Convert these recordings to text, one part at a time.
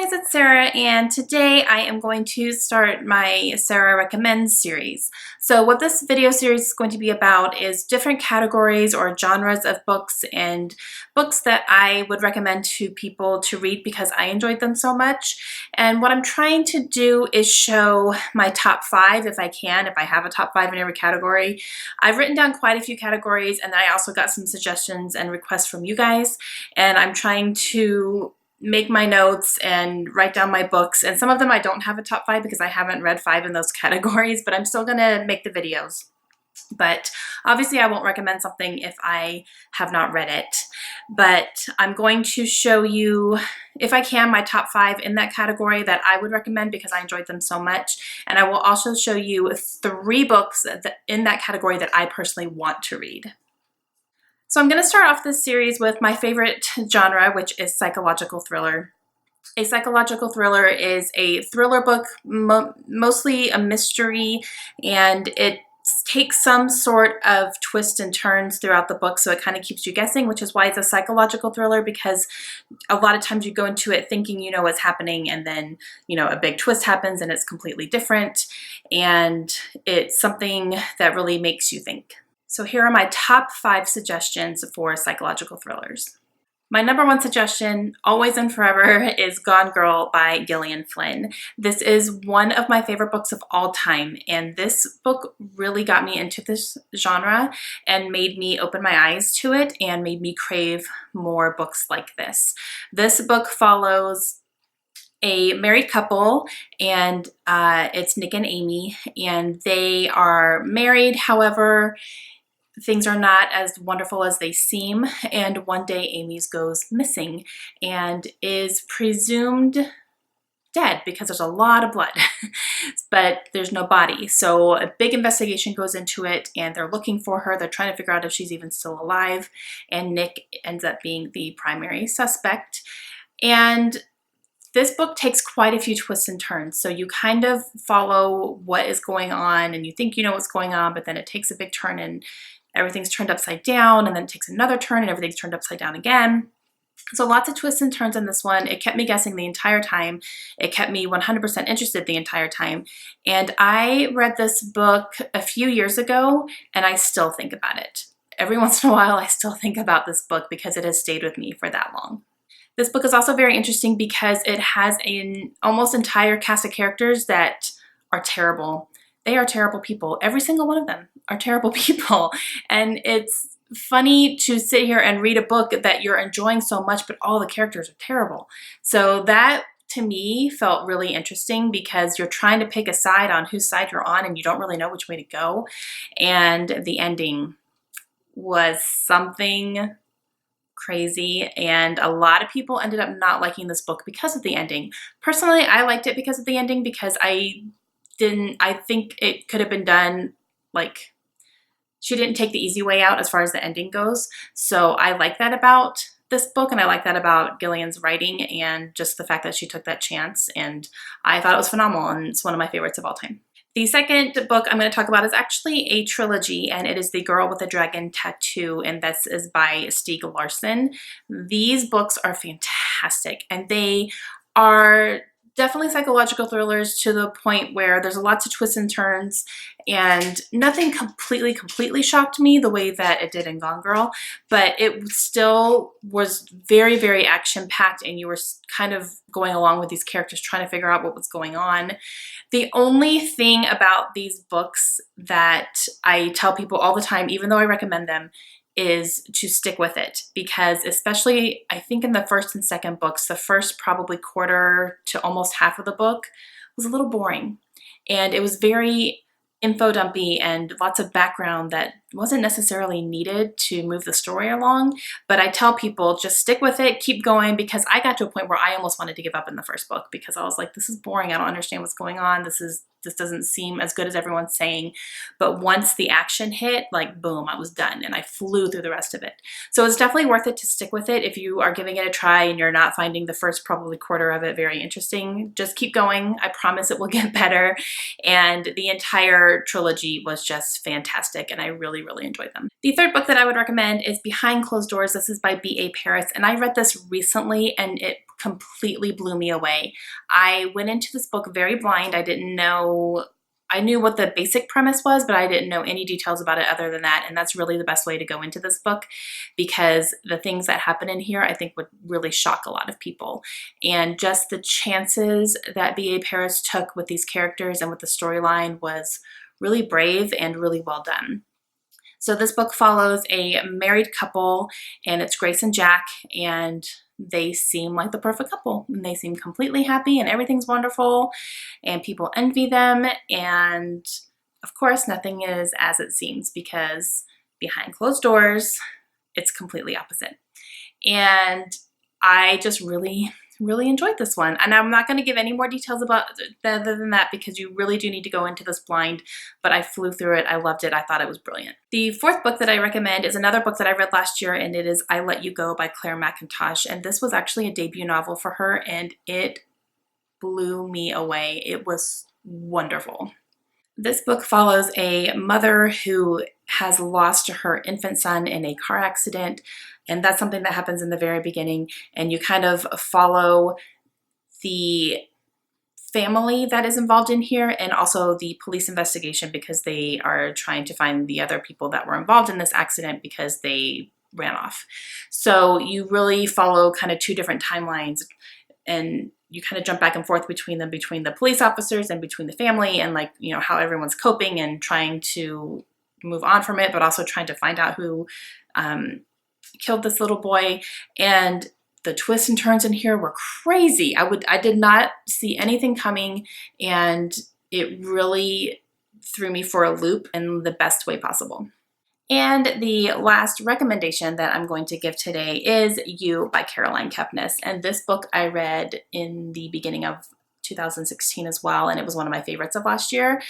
guys, it's Sarah, and today I am going to start my Sarah Recommends series. So what this video series is going to be about is different categories or genres of books and books that I would recommend to people to read because I enjoyed them so much. And what I'm trying to do is show my top 5 if I can, if I have a top 5 in every category. I've written down quite a few categories, and I also got some suggestions and requests from you guys, and I'm trying to make my notes and write down my books, and some of them I don't have a top 5 because I haven't read 5 in those categories, but I'm still gonna make the videos. But obviously I won't recommend something if I have not read it. But I'm going to show you, if I can, my top 5 in that category that I would recommend because I enjoyed them so much. And I will also show you 3 books in that category that I personally want to read. So I'm going to start off this series with my favorite genre, which is psychological thriller. A psychological thriller is a thriller book, mostly a mystery, and it takes some sort of twists and turns throughout the book, so it kind of keeps you guessing, which is why it's a psychological thriller, because a lot of times you go into it thinking you know what's happening, and then a big twist happens and it's completely different, and it's something that really makes you think. So here are my top 5 suggestions for psychological thrillers. My number 1 suggestion, always and forever, is Gone Girl by Gillian Flynn. This is one of my favorite books of all time, and this book really got me into this genre and made me open my eyes to it and made me crave more books like this. This book follows a married couple, and it's Nick and Amy, and they are married. However, things are not as wonderful as they seem, and one day Amy's goes missing and is presumed dead because there's a lot of blood, but there's no body. So a big investigation goes into it, and they're looking for her. They're trying to figure out if she's even still alive, and Nick ends up being the primary suspect. And this book takes quite a few twists and turns, so you kind of follow what is going on, and you think you know what's going on, but then it takes a big turn and everything's turned upside down, and then it takes another turn and everything's turned upside down again. So lots of twists and turns in this one. It kept me guessing the entire time. It kept me 100% interested the entire time. And I read this book a few years ago, and I still think about it. Every once in a while, I still think about this book because it has stayed with me for that long. This book is also very interesting because it has an almost entire cast of characters that are terrible. They are terrible people. Every single one of them are terrible people. And it's funny to sit here and read a book that you're enjoying so much, but all the characters are terrible. So that, to me, felt really interesting because you're trying to pick a side on whose side you're on, and you don't really know which way to go. And the ending was something crazy, and a lot of people ended up not liking this book because of the ending. Personally, I liked it because of the ending, because I think it could have been done, like, she didn't take the easy way out as far as the ending goes. So I like that about this book, and I like that about Gillian's writing, and just the fact that she took that chance, and I thought it was phenomenal, and it's one of my favorites of all time. The second book I'm going to talk about is actually a trilogy, and it is The Girl with the Dragon Tattoo, and this is by Stieg Larsson. These books are fantastic, and they are definitely psychological thrillers to the point where there's lots of twists and turns, and nothing completely shocked me the way that it did in Gone Girl, but it still was very, very action-packed, and you were kind of going along with these characters trying to figure out what was going on. The only thing about these books that I tell people all the time, even though I recommend them, is to stick with it, because especially I think in the first and second books, the first probably quarter to almost half of the book was a little boring, and it was very info dumpy and lots of background that wasn't necessarily needed to move the story along. But I tell people, just stick with it, keep going, because I got to a point where I almost wanted to give up in the first book because I was like, this is boring, I don't understand what's going on, this doesn't seem as good as everyone's saying. But once the action hit, like, boom, I was done, and I flew through the rest of it. So it's definitely worth it to stick with it if you are giving it a try and you're not finding the first probably quarter of it very interesting. Just keep going. I promise it will get better. And the entire trilogy was just fantastic, and I really, really enjoyed them. The third book that I would recommend is Behind Closed Doors. This is by B.A. Paris, and I read this recently, and it completely blew me away. I went into this book very blind. I knew what the basic premise was, but I didn't know any details about it other than that. And that's really the best way to go into this book, because the things that happen in here, I think, would really shock a lot of people. And just the chances that B.A. Paris took with these characters and with the storyline was really brave and really well done. So this book follows a married couple, and it's Grace and Jack, and they seem like the perfect couple, and they seem completely happy and everything's wonderful and people envy them. And of course, nothing is as it seems, because behind closed doors, it's completely opposite. And I just really enjoyed this one. And I'm not going to give any more details about other than that, because you really do need to go into this blind, but I flew through it. I loved it. I thought it was brilliant. The fourth book that I recommend is another book that I read last year, and it is I Let You Go by Claire Mackintosh. And this was actually a debut novel for her, and it blew me away. It was wonderful. This book follows a mother who has lost her infant son in a car accident, and that's something that happens in the very beginning, and you kind of follow the family that is involved in here and also the police investigation, because they are trying to find the other people that were involved in this accident because they ran off. So you really follow kind of two different timelines, and you kind of jump back and forth between them, between the police officers and between the family, and like, you know, how everyone's coping and trying to move on from it, but also trying to find out who killed this little boy. And the twists and turns in here were crazy. I did not see anything coming, and it really threw me for a loop in the best way possible. And the last recommendation that I'm going to give today is You by Caroline Kepnes. And this book I read in the beginning of 2016 as well, and it was one of my favorites of last year.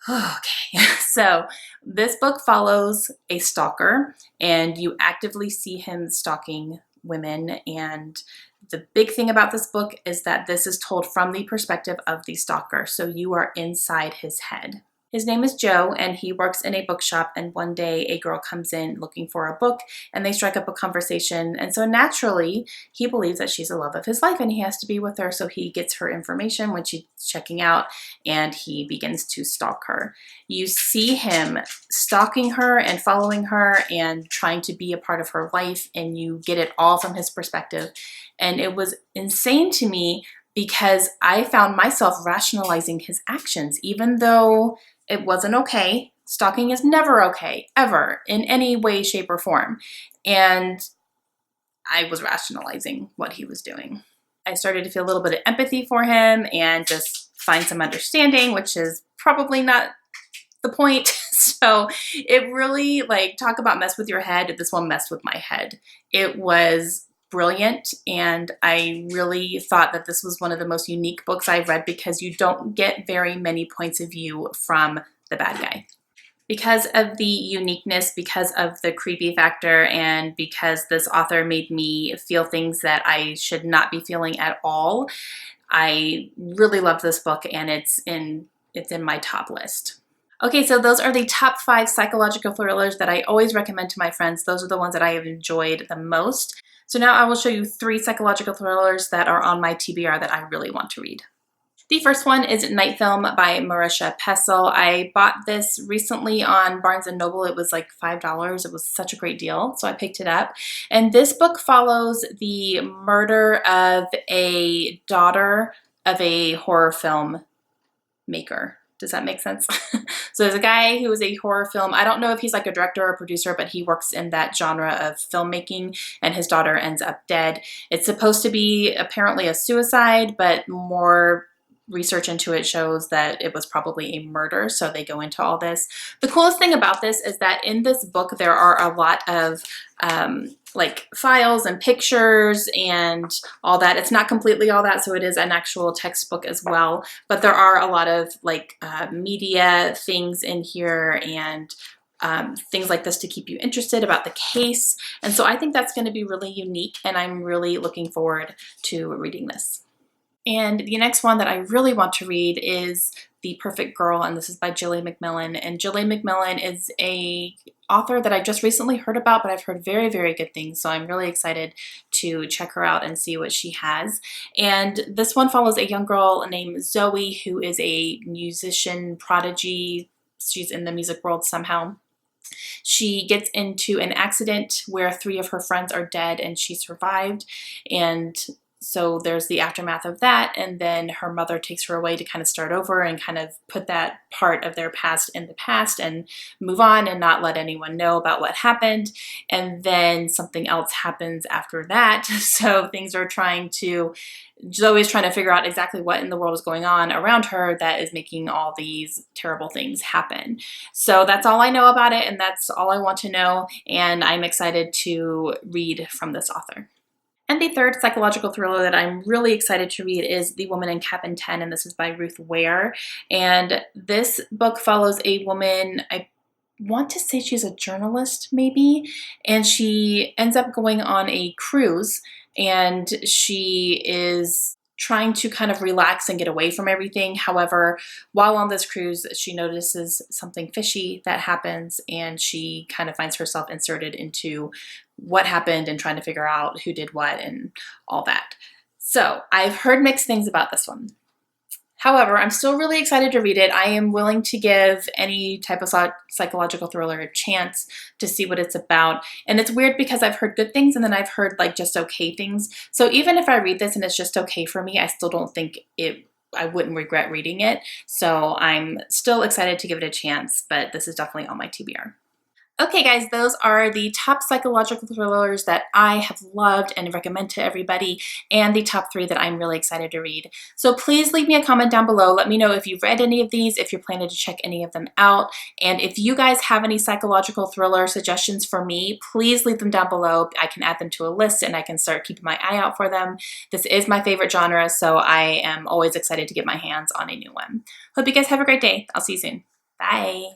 Okay, so this book follows a stalker, and you actively see him stalking women. And the big thing about this book is that this is told from the perspective of the stalker, so you are inside his head. His name is Joe, and he works in a bookshop, and one day a girl comes in looking for a book, and they strike up a conversation, and so naturally he believes that she's the love of his life and he has to be with her, so he gets her information when she's checking out, and he begins to stalk her. You see him stalking her and following her and trying to be a part of her life, and you get it all from his perspective. And it was insane to me, because I found myself rationalizing his actions, even though it wasn't okay. Stalking is never okay, ever, in any way, shape, or form. And I was rationalizing what he was doing. I started to feel a little bit of empathy for him and just find some understanding, which is probably not the point. So it really, like, talk about mess with your head. This one messed with my head. It was brilliant, and I really thought that this was one of the most unique books I've read, because you don't get very many points of view from the bad guy. Because of the uniqueness, because of the creepy factor, and because this author made me feel things that I should not be feeling at all, I really loved this book, and it's in my top list. Okay, so those are the top 5 psychological thrillers that I always recommend to my friends. Those are the ones that I have enjoyed the most. So now I will show you 3 psychological thrillers that are on my TBR that I really want to read. The first one is Night Film by Marisha Pessl. I bought this recently on Barnes & Noble. It was like $5. It was such a great deal, so I picked it up. And this book follows the murder of a daughter of a horror film maker. Does that make sense? So there's a guy who is a horror film. I don't know if he's like a director or producer, but he works in that genre of filmmaking, and his daughter ends up dead. It's supposed to be apparently a suicide, but more research into it shows that it was probably a murder, so they go into all this. The coolest thing about this is that in this book there are a lot of like files and pictures and all that. It's not completely all that, so it is an actual textbook as well, but there are a lot of like media things in here and things like this to keep you interested about the case. And so I think that's going to be really unique, and I'm really looking forward to reading this. And the next one that I really want to read is The Perfect Girl, and this is by Jillian McMillan. And Jillian McMillan is a author that I just recently heard about, but I've heard very, very good things, so I'm really excited to check her out and see what she has. And this one follows a young girl named Zoe, who is a musician prodigy. She's in the music world somehow. She gets into an accident where 3 of her friends are dead and she survived, and so there's the aftermath of that, and then her mother takes her away to kind of start over and kind of put that part of their past in the past and move on and not let anyone know about what happened. And then something else happens after that. So Zoe's trying to figure out exactly what in the world is going on around her that is making all these terrible things happen. So that's all I know about it, and that's all I want to know, and I'm excited to read from this author. And the third psychological thriller that I'm really excited to read is The Woman in Cabin 10, and this is by Ruth Ware. And this book follows a woman, I want to say she's a journalist maybe, and she ends up going on a cruise, and she is trying to kind of relax and get away from everything. However, while on this cruise, she notices something fishy that happens, and she kind of finds herself inserted into what happened and trying to figure out who did what and all that. So I've heard mixed things about this one. However, I'm still really excited to read it. I am willing to give any type of psychological thriller a chance to see what it's about. And it's weird because I've heard good things and then I've heard like just okay things. So even if I read this and it's just okay for me, I still don't think I wouldn't regret reading it. So I'm still excited to give it a chance, but this is definitely on my TBR. Okay guys, those are the top psychological thrillers that I have loved and recommend to everybody, and the top 3 that I'm really excited to read. So please leave me a comment down below. Let me know if you've read any of these, if you're planning to check any of them out, and if you guys have any psychological thriller suggestions for me, please leave them down below. I can add them to a list and I can start keeping my eye out for them. This is my favorite genre, so I am always excited to get my hands on a new one. Hope you guys have a great day. I'll see you soon. Bye.